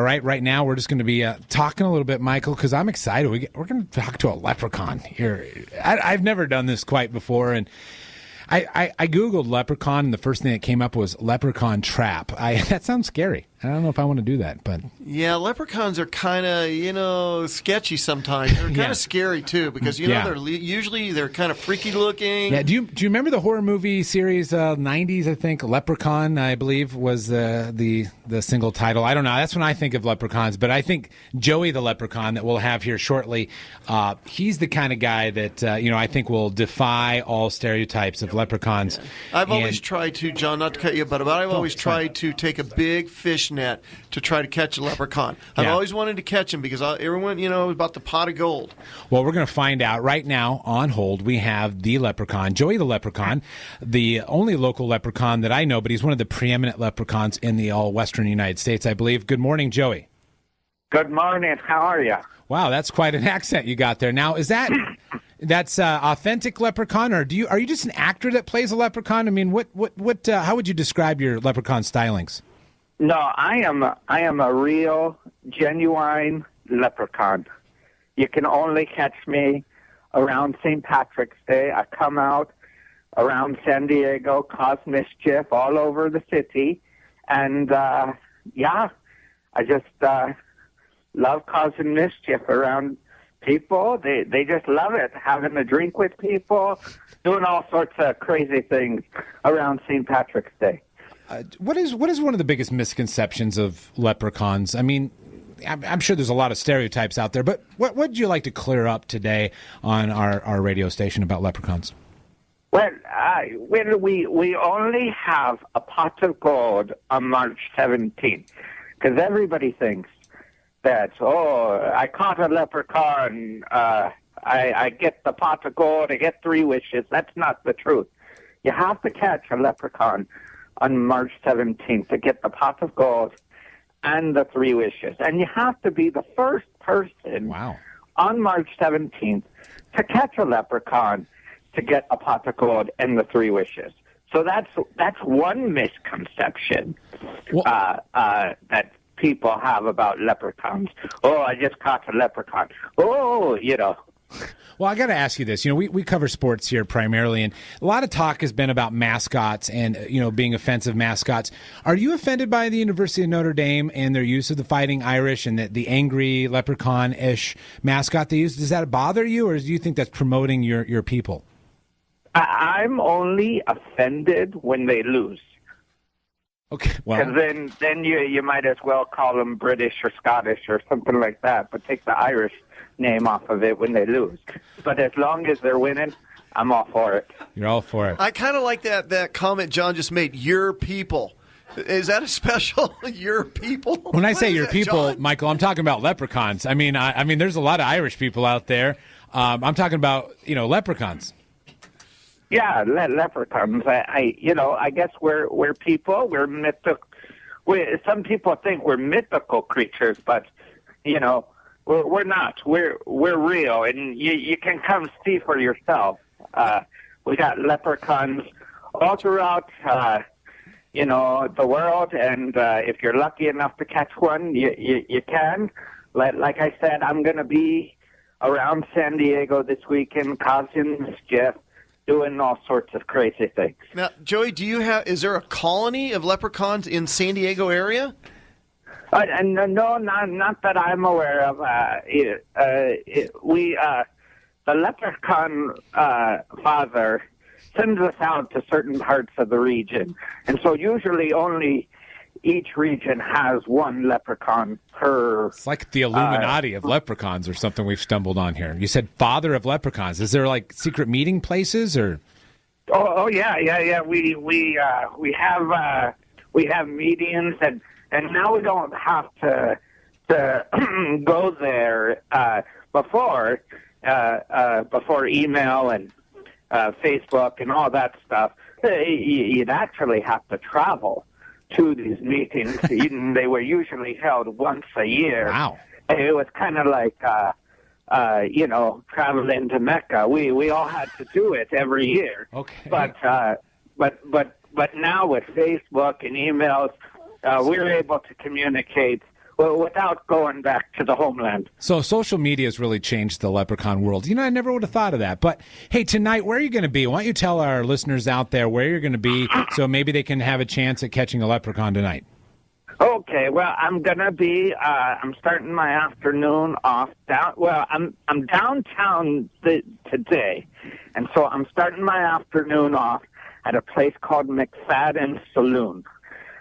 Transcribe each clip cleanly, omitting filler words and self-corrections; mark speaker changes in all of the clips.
Speaker 1: right. Right now, we're just going to be talking a little bit, Michael, because I'm excited. We're going to talk to a leprechaun here. I've never done this quite before, and I Googled leprechaun, and the first thing that came up was leprechaun trap. That sounds scary. I don't know if I want to do that, but
Speaker 2: yeah, leprechauns are kind of sketchy sometimes. They're kind of scary too because they're usually kind of freaky looking.
Speaker 1: Yeah. Do you remember the horror movie series '90s? I think Leprechaun, I believe, was the single title. I don't know. That's when I think of leprechauns, but I think Joey the Leprechaun that we'll have here shortly. He's the kind of guy that I think will defy all stereotypes of leprechauns.
Speaker 2: I've always tried to, John, not to cut you, but I've always tried to take a big fish net to try to catch a leprechaun. I've always wanted to catch him because everyone, about the pot of gold.
Speaker 1: Well, we're going to find out right now. On hold, we have the leprechaun, Joey the Leprechaun, the only local leprechaun that I know, but he's one of the preeminent leprechauns in the all-western United States, I believe. Good morning, Joey.
Speaker 3: Good morning. How are you?
Speaker 1: Wow, that's quite an accent you got there. Now, is that's authentic leprechaun, or are you just an actor that plays a leprechaun? I mean, what how would you describe your leprechaun stylings?
Speaker 3: No, I am a real, genuine leprechaun. You can only catch me around St. Patrick's Day. I come out around San Diego, cause mischief all over the city, and I just love causing mischief around people. They just love it, having a drink with people, doing all sorts of crazy things around St. Patrick's Day.
Speaker 1: What is one of the biggest misconceptions of leprechauns? I mean, I'm sure there's a lot of stereotypes out there, but what would you like to clear up today on our radio station about leprechauns?
Speaker 3: Well, we only have a pot of gold on March 17th, because everybody thinks that, I caught a leprechaun, I get the pot of gold, I get 3 wishes. That's not the truth. You have to catch a leprechaun on March 17th to get the pot of gold and the 3 wishes. And you have to be the first person on March 17th to catch a leprechaun to get a pot of gold and the 3 wishes. So that's one misconception that people have about leprechauns. Oh, I just caught a leprechaun. Oh,
Speaker 1: Well, I got to ask you this. We cover sports here primarily, and a lot of talk has been about mascots and, being offensive mascots. Are you offended by the University of Notre Dame and their use of the Fighting Irish and the angry leprechaun-ish mascot they use? Does that bother you, or do you think that's promoting your people?
Speaker 3: I'm only offended when they lose.
Speaker 1: Okay, well,
Speaker 3: because then you might as well call them British or Scottish or something like that, but take the Irish name off of it when they lose. But as long as they're winning, I'm all for it.
Speaker 1: You're all for it.
Speaker 2: I kind of like that comment John just made. Your people. Is that a special? Your people?
Speaker 1: When I say your people, John? Michael, I'm talking about leprechauns. I mean, there's a lot of Irish people out there. I'm talking about leprechauns.
Speaker 3: Yeah, leprechauns. I guess we're people. We're mythical. Some people think we're mythical creatures, but we're not. We're real, and you can come see for yourself. We got leprechauns all throughout the world, and if you're lucky enough to catch one, you can. Like I said, I'm going to be around San Diego this weekend, causing mischief, doing all sorts of crazy things.
Speaker 2: Now, Joey, is there a colony of leprechauns in San Diego area?
Speaker 3: No, not that I'm aware of. The Leprechaun Father sends us out to certain parts of the region, and so usually only each region has one leprechaun per...
Speaker 1: It's like the Illuminati of leprechauns or something we've stumbled on here. You said father of leprechauns. Is there like secret meeting places or...
Speaker 3: Oh yeah. We have meetings and now we don't have to go there before email and Facebook and all that stuff. You'd actually have to travel to these meetings. They were usually held once a year.
Speaker 1: Wow.
Speaker 3: It was kind of like, traveling to Mecca. We all had to do it every year.
Speaker 1: Okay.
Speaker 3: But now with Facebook and emails, we're able to communicate without going back to the homeland.
Speaker 1: So social media has really changed the leprechaun world. I never would have thought of that. But hey, tonight, where are you going to be? Why don't you tell our listeners out there where you're going to be so maybe they can have a chance at catching a leprechaun tonight?
Speaker 3: Okay, well, I'm gonna be. I'm starting my afternoon off down. Well, I'm downtown today, and so I'm starting my afternoon off at a place called McFadden's Saloon,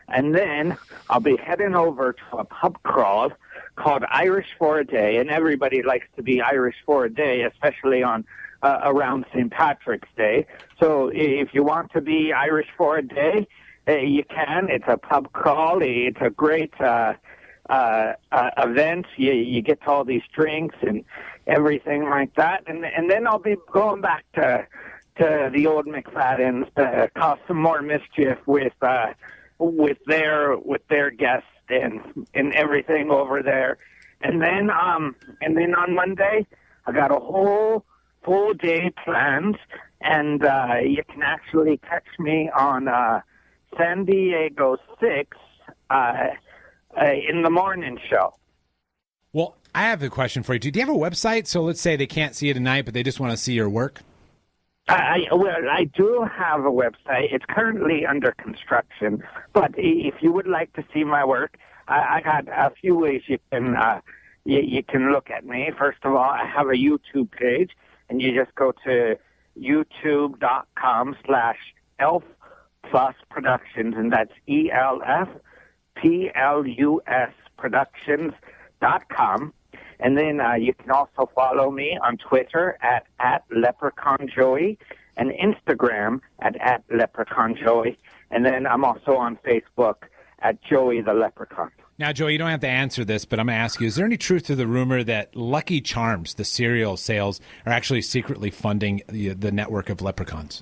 Speaker 3: and then I'll be heading over to a pub crawl called Irish for a Day, and everybody likes to be Irish for a day, especially on around St. Patrick's Day. So if you want to be Irish for a day, you can. It's a pub crawl. It's a great event. You get all these drinks and everything like that. And then I'll be going back to the old McFadden's to cause some more mischief with their guests and everything over there. And then on Monday, I got a whole full day planned, and you can actually catch me on San Diego 6 in the morning show.
Speaker 1: Well, I have a question for you. Do you have a website? So let's say they can't see you tonight, but they just want to see your work.
Speaker 3: I do have a website. It's currently under construction, but if you would like to see my work, I got a few ways you can look at me. First of all, I have a YouTube page, and you just go to youtube.com/elf Plus Productions, and that's ELFPLUS Productions.com. And then you can also follow me on Twitter at Leprechaun Joey and Instagram at Leprechaun Joey. And then I'm also on Facebook at Joey the Leprechaun.
Speaker 1: Now, Joey, you don't have to answer this, but I'm going to ask you, is there any truth to the rumor that Lucky Charms, the cereal sales, are actually secretly funding the network of leprechauns?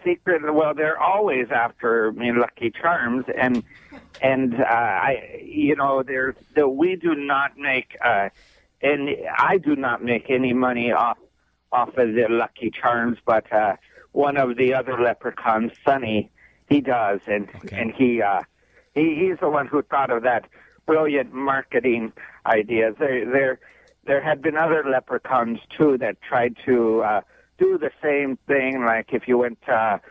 Speaker 3: Secret. Well, they're always after Lucky Charms, and we do not make and I do not make any money off of the Lucky Charms, but one of the other leprechauns, Sonny, he does, and he's the one who thought of that brilliant marketing idea. There had been other leprechauns too that tried to do the same thing, like if you went to,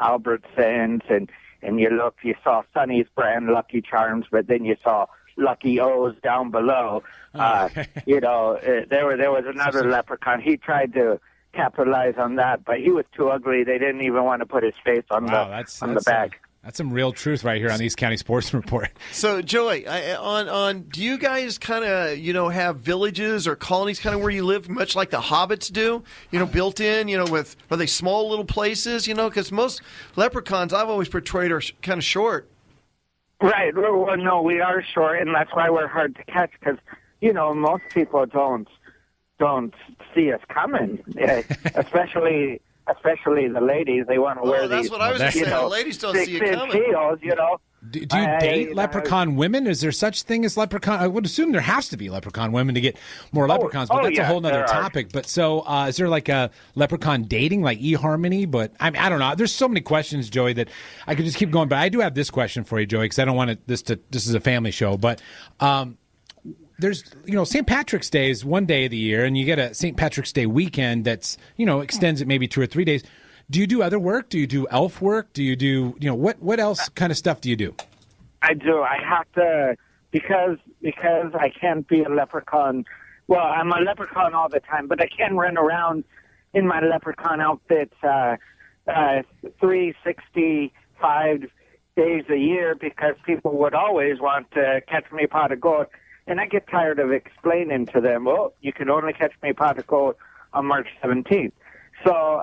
Speaker 3: Albertsons and you saw Sonny's brand Lucky Charms, but then you saw Lucky O's down below. There was another leprechaun. He tried to capitalize on that, but he was too ugly. They didn't even want to put his face on the bag.
Speaker 1: That's some real truth right here on East County Sports Report.
Speaker 2: So, Joey, do you guys kind of, have villages or colonies kind of where you live, much like the hobbits do, built in, are they small little places, because most leprechauns I've always portrayed are kind of short.
Speaker 3: Right. Well, no, we are short, and that's why we're hard to catch, because, most people don't see us coming, especially the ladies. They want to wear
Speaker 2: that's
Speaker 3: these.
Speaker 2: What I was just saying. The ladies don't see you coming.
Speaker 3: Heels,
Speaker 1: Do you date leprechaun women? Is there such thing as leprechaun? I would assume there has to be leprechaun women to get more leprechauns, but that's a whole other topic. But so is there like a leprechaun dating, like eHarmony? But I don't know. There's so many questions, Joey, that I could just keep going. But I do have this question for you, Joey, because I don't want this is a family show. But there's, St. Patrick's Day is one day of the year, and you get a St. Patrick's Day weekend that's, extends it maybe 2 or 3 days. Do you do other work? Do you do elf work? Do you do, what else kind of stuff do you do?
Speaker 3: I do. I have to, because I can't be a leprechaun. Well, I'm a leprechaun all the time, but I can run around in my leprechaun outfit 365 days a year, because people would always want to catch me pot of gold. And I get tired of explaining to them, you can only catch me pot of gold on March 17th. So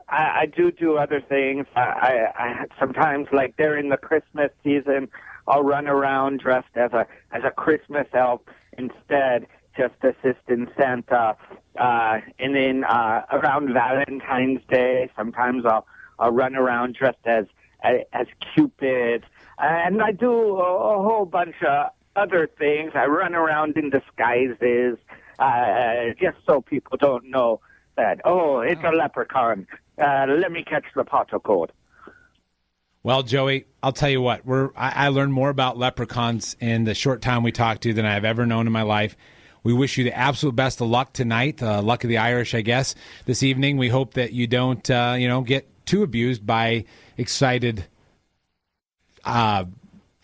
Speaker 3: I do other things. I sometimes, like during the Christmas season, I'll run around dressed as a Christmas elf instead, just assisting Santa. And then around Valentine's Day, sometimes I'll run around dressed as Cupid. And I do a whole bunch of other things. I run around in disguises, just so people don't know that, it's a leprechaun. Let me catch the pot of gold.
Speaker 1: Well, Joey, I'll tell you what. I learned more about leprechauns in the short time we talked to than I've ever known in my life. We wish you the absolute best of luck tonight, luck of the Irish, I guess, this evening. We hope that you don't, get too abused by excited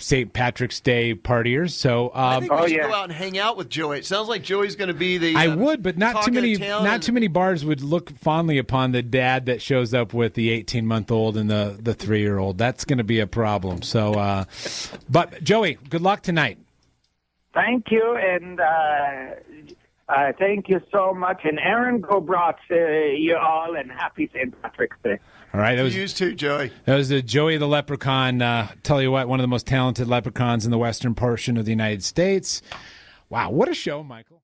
Speaker 1: St. Patrick's Day partiers. So
Speaker 2: I think we should go out and hang out with Joey. It sounds like Joey's going to be the.
Speaker 1: I would, but not too many. Not too many bars would look fondly upon the dad that shows up with the 18-month-old and the 3-year-old. That's going to be a problem. So, but Joey, good luck tonight.
Speaker 3: Thank you, and thank you so much. And Aaron, go brought you all, and happy St. Patrick's Day.
Speaker 1: All right, that was
Speaker 2: you too, Joey.
Speaker 1: That was the Joey the Leprechaun. Tell you what, one of the most talented leprechauns in the western portion of the United States. Wow, what a show, Michael.